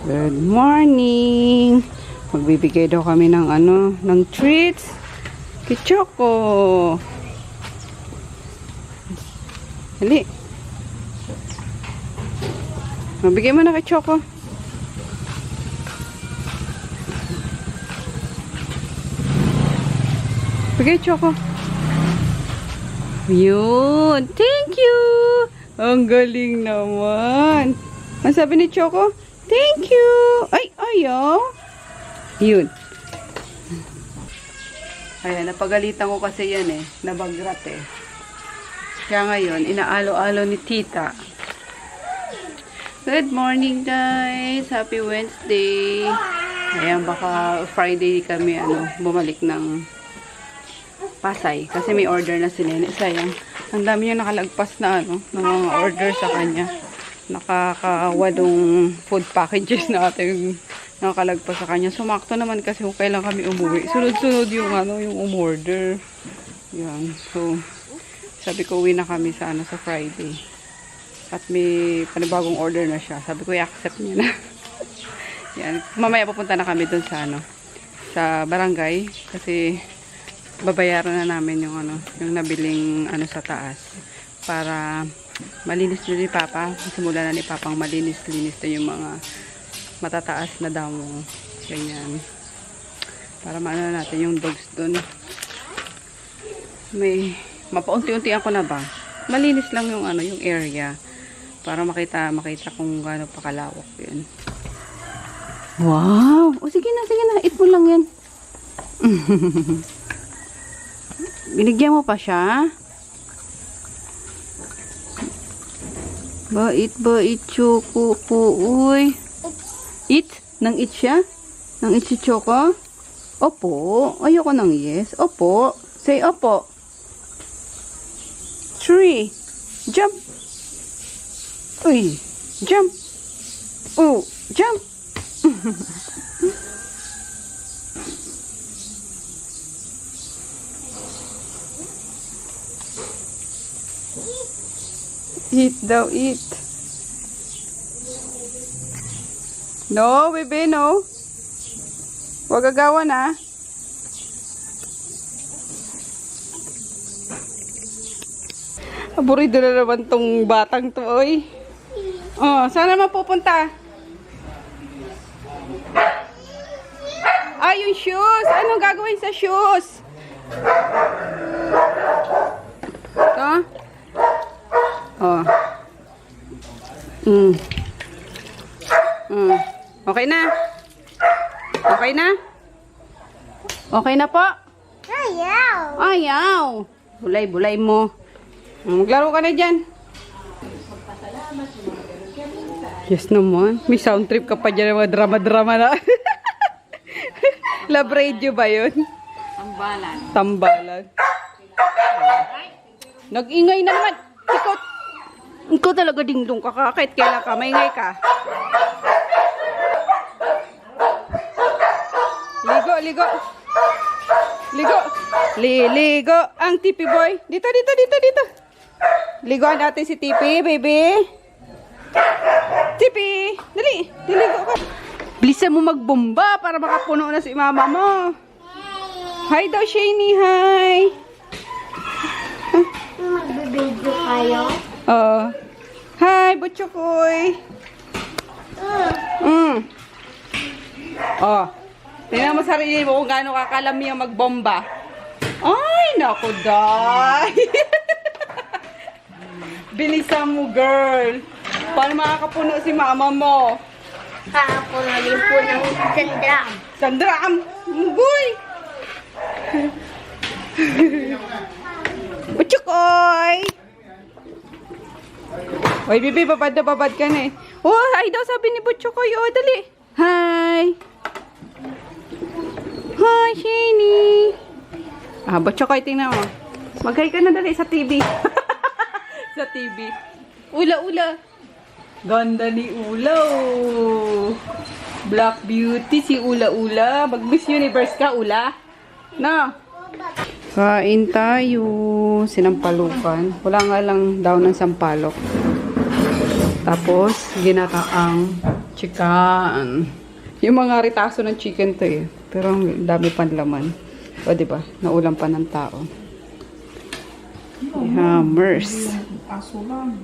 Good morning. Magbibigay daw kami ng ng treats kay Choco. Dali. Mabigay mo na kay Choco. Bigay Choco. Yun. Thank you. Ang galing naman. Ang sabi ni Choco? Thank you. Ay, ayaw. Yun. Ayan, napagalitan ko kasi yan eh. Nabagrat eh. Kaya ngayon, inaalo-alo ni Tita. Good morning guys. Happy Wednesday. Ayan, baka Friday kami bumalik ng Pasay. Kasi may order na si Nene. Sayang. Ang dami niya nakalagpas na ng mga order sa kanya. Nakakawalong food packages na ating nakakalagpas sa kanya. Sumakto naman kasi kung kailan kami umuwi. Sunod-sunod yung yung umorder. Yan. So, sabi ko uwi na kami sa sa Friday. At may panibagong order na siya. Sabi ko i-accept niya na. Yan. Mamaya pupunta na kami dun sa sa barangay kasi babayaran na namin yung yung nabiling sa taas para malinis na ni Papa. Simula na ni Papang malinis-linis na yung mga matataas na damo. Ganyan. Para maano natin yung dogs dun. May mapaunti-unti ako na ba? Malinis lang yung yung area para makita kung gaano pa kalawak yun. Wow! O sige na. Eat mo lang yan. Binigyan mo pa siya? Bait, Choco po, uy. Eat? Nang eat siya? Nang eat si Choco? Opo. Ayoko nang yes. Opo. Say opo. 3. Jump. Uy. Jump. Oh, jump. Eat daw, eat. No, bebe, no. Huwag agawan, ah. Aburido na naman tong batang to, oy. Oh, saan naman pupunta? Ah, yung shoes. Anong gagawin sa shoes? Ito? Oh. Okay na? Okay na? Okay na po? Ayaw. Bulay mo. Maglaro ka na dyan. Yes naman. May sound trip ka pa dyan. Mga drama-drama na. Love radio ba yun? Tambalan. Nag-ingay na naman. Ikaw talaga dingdong ka. Kahit kailan ka, maingay ka. Ligo. Ang Tipi boy. Dito. Ligoan natin si Tipi, baby. Tipi, dali. Diligo ka. Bilisan mo magbomba para makapuno na si mama mo. Hi daw, Shani. Hi. Magbibidyo kayo? Oo. Hi, Butchokoy. Oh. Tingnan mo sarili mo kung gaano kakalami ang magbomba. Ay, naku, day. Bilisan mo, girl. Paano makakapuno si mama mo? Kakapuno din po ng sandram. Sandram? Boy! Butchokoy! Oy, bibi, babad ka na eh. Oh, ay daw sabi ni Butchokoy. Oh, dali. Hi! Hi, Shani! Ah, Butchokoy, tingnan mo. Mag-hi ka na dali sa TV. Sa TV. Ula. Ganda ni Ula, oh. Black Beauty, si Ula. Mag-Miss Universe ka, Ula. Na. Kain tayo. Sinampalukan. Wala nga lang daw ng sampalok. Tapos, ginataang Chicken. Yung mga ritaso ng chicken to eh. Pero ang dami pan laman. O, diba? Naulam pa ng tao. Hammers. Aso lang.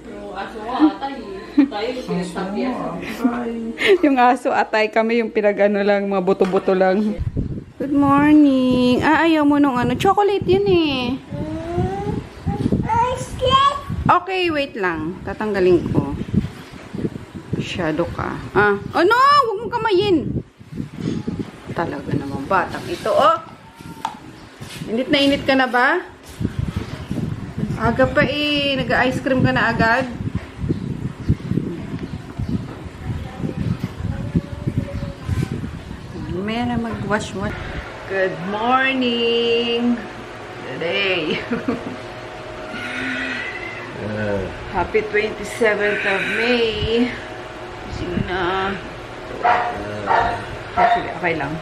Yung aso nga atay. Tayo yung pinagtapya. Yung aso atay kami yung pinag-ano lang, mga buto-buto lang. Good morning. Ayaw mo nung ano. Chocolate yun eh. Okay, wait lang. Tatanggalin ko. Masyado ka. Oh no! Huwag mong kamayin. Talaga naman. Batang ito, oh. Init na init ka na ba? Aga pa eh. Nag-ice cream ka na agad. May na mag-wash-wash. Good morning! Today. Happy 27th of May. Gising na. Actually, okay lang.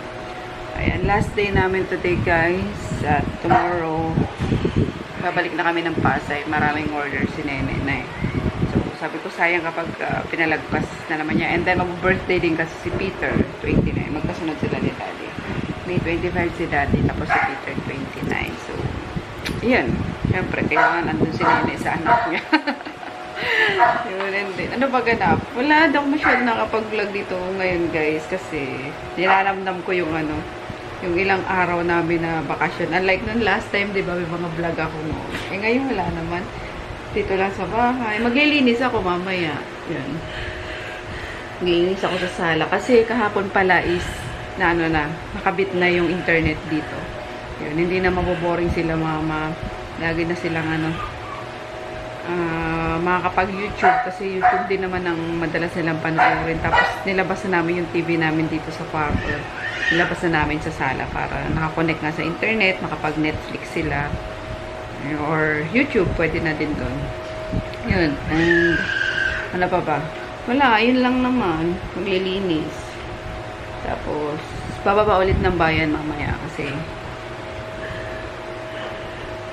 Ayan, last day namin today guys. At tomorrow, babalik na kami ng Pasay. Maraming orders si Nene na eh. So, sabi ko sayang kapag pinalagpas na naman niya. And then, mag-birthday din kasi si Peter, 29. Magkasunod sila ni Daddy. May 25 si Daddy, tapos si Peter, 29. So, yan. Siyempre, kailangan nandun si Nene sa anak niya. Yun, and then, ano ba ganap? Wala daw masyado nakapag-vlog dito ngayon guys. Kasi, nilalamdam ko yung ano, yung ilang araw namin na bakasyon. Unlike nun last time, di ba, may mga vlog ako noon. Eh, ngayon wala naman. Dito lang sa bahay. Maglilinis ako mamaya. Yan. Maglilinis ako sa sala. Kasi kahapon pala is, na ano na, nakabit na yung internet dito. Yun, hindi na maboboring sila mama. Lagi na silang ano, makakapag-YouTube. Kasi YouTube din naman ang madalas nilang panoorin. Tapos nilabas na namin yung TV namin dito sa kwarto. Nilabas na namin sa sala para nakakonect nga sa internet, makapag-Netflix sila. Or YouTube, pwede na din doon. Yun. And, ano pa ba? Wala, yun lang naman. Maglilinis. Tapos, bababa ulit ng bayan mamaya kasi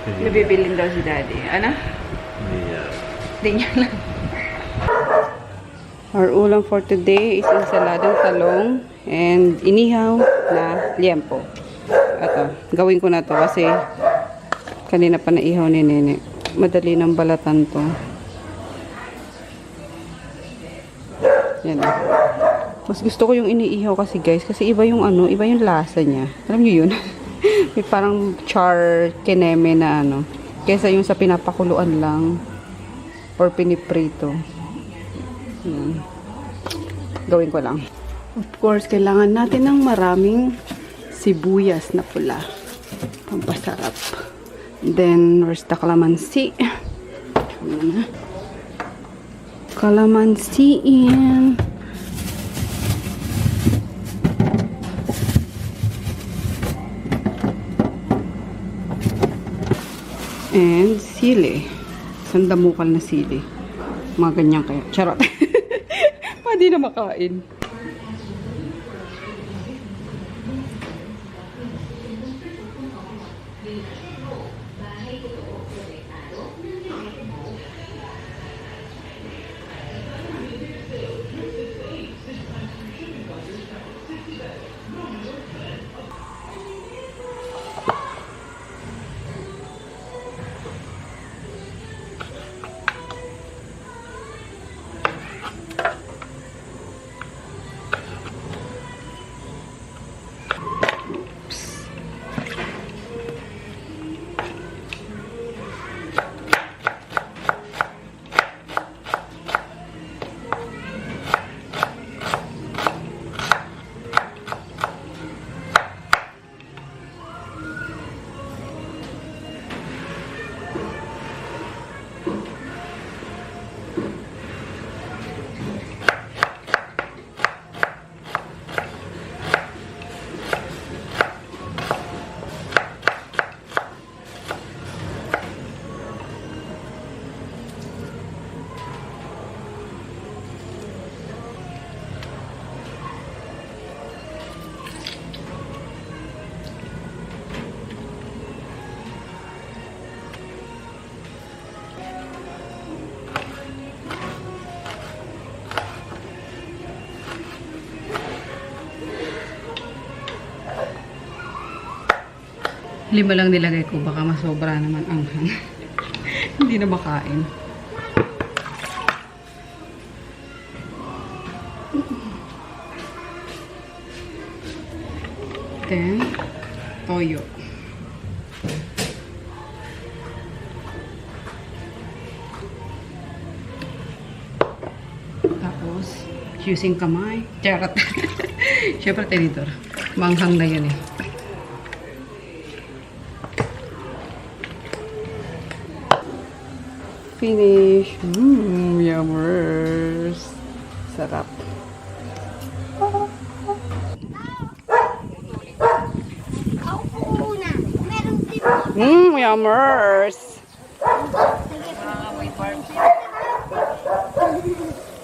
nabibilin daw si Daddy. Ano? Hindi niya lang. Our ulam for today is ensaladang talong and inihaw na liempo. Ito, gawin ko na to kasi kanina pa naihaw ni Nene. Madali ng balatan to. Yan. Mas gusto ko yung iniihaw kasi guys. Kasi iba yung ano, iba yung lasa niya. Alam niyo yun? May parang char keneme na ano. Kesa yung sa pinapakuluan lang. Or piniprito. Yan. Gawin ko lang. Of course, kailangan natin ng maraming sibuyas na pula. Pampasarap. Then, where's the calamansi? Calamansi in. And sili. Isang damukal na sili. Mga ganyan kaya. Charot. Pwede na makain. 5 lang nilagay ko. Baka masobra naman ang hindi na makain. Then, toyo. Tapos, using kamay. Charot. Siyempre, tinitor. Manghang na yun eh. Finish. Yummers. Sarap. Yummers.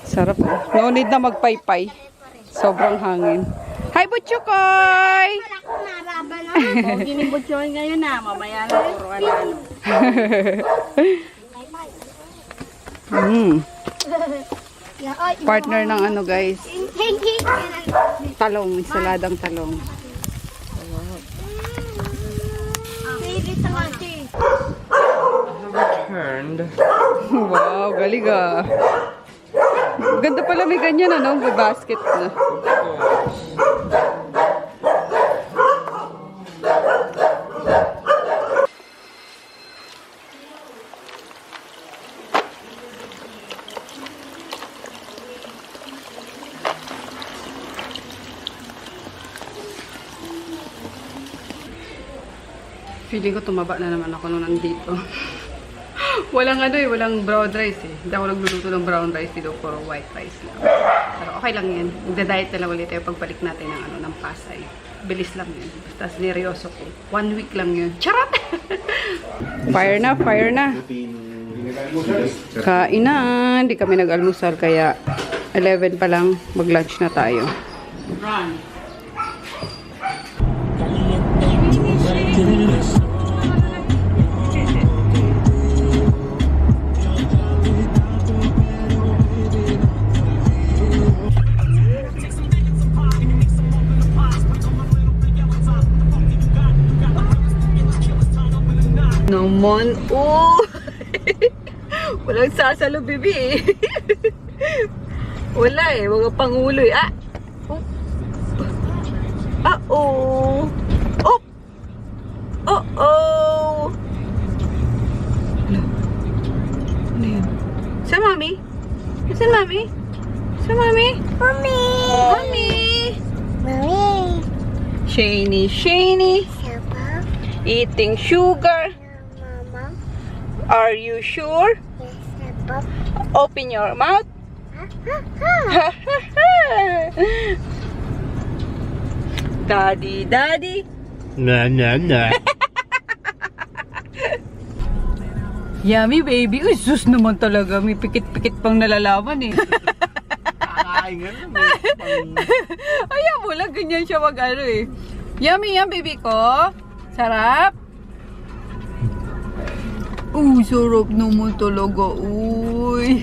Sarap eh. No need na magpaypay. Sobrang hangin. Hi, Butchukoy! Ginibutyoin ngayon na. Mamaya na turuan na ano. Partner ng ano guys. Talong. Saladang talong. Turned. Wow, galing ah. Ganda pala may ganyan ano, may basket na. Feeling ko tumaba na naman ako nung nandito. Walang ano eh, walang brown rice eh. Hindi ako nagluluto ng brown rice dito, puro white rice lang. Pero okay lang yan. Magda-diet na lang ulit tayo pagbalik natin ng ano, ng Pasay. Bilis lang yun. Tapos neryoso ko. 1 week lang yun. Charot! Fire na, fire na. Kain na. Hindi kami nag-almusal kaya 11 pa lang mag-lunch na tayo. Run. Naman, oh! Walang sasalo, bibi eh. Wala eh, mga pangulo eh. Ah! Oh! Ah, oh! Oh! Oh, oh! Ano? Ano yun? Sa mami? Sa mami? Sa mami? Mommy! Mami! Mommy! Shiny, shiny! Papa? Eating sugar. Mama? Are you sure? Yes, Papa. Open your mouth. Daddy, daddy. Nah, nah, nah. Yummy baby. Uy, sus naman talaga. May pikit-pikit pang nalalaman eh. Kakain nga naman. Ayaw mo lang. Ganyan siya mag-ano eh. Yummy yan baby ko. Sarap. Uy, sarap naman talaga. Uy.